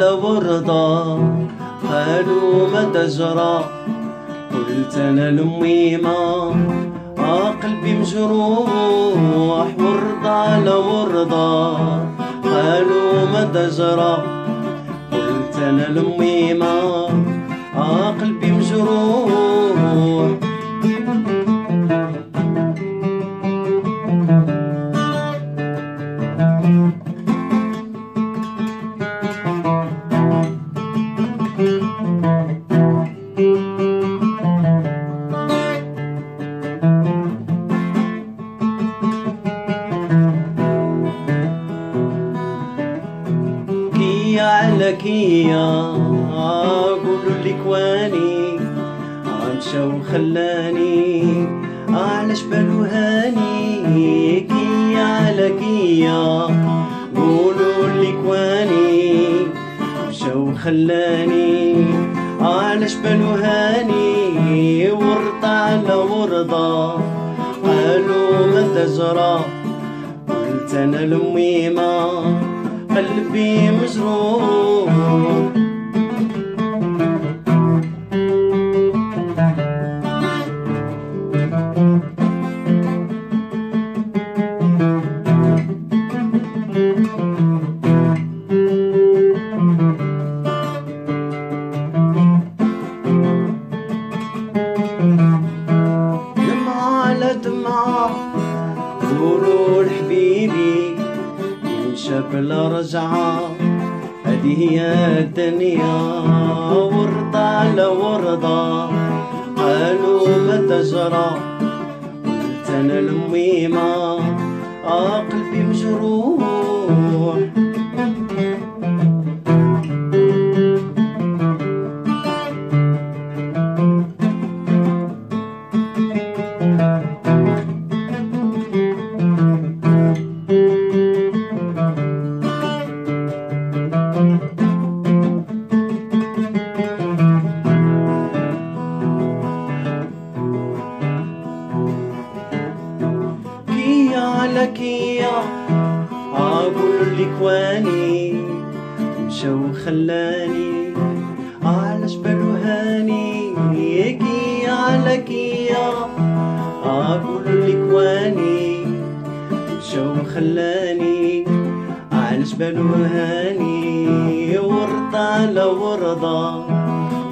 على ورضة قالوا ما تجرى. قلت انا لامي ما قلبي مجروح، ورضة على ورضة قالوا ما تجرى. قلت انا لامي ما قلبي مجروح. على كيا قولوا لي كواني مشى وخلاني علاش بالو هاني. كيا على كيا قولوا لي كواني مشى وخلاني علاش بالو هاني. ورطة على ورضة قالوا ما تجرى. قلت انا لامي ما قلبي مجروح. دمعة على دمعة قولوا لحبيبي يمشى بلا رجعة، هذه هي الدنيا. ورضة على ورضة قالوا ما تجرى. قلت انا لامي ما قلبي مجروح. على كيا قولوا لي كواني مشى وخلاني علاش بالو هاني. كيا على كيا قولوا لي كواني مشى وخلاني علاش بالو هاني. ورضة على ورضة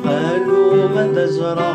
قالوا ما تجرى.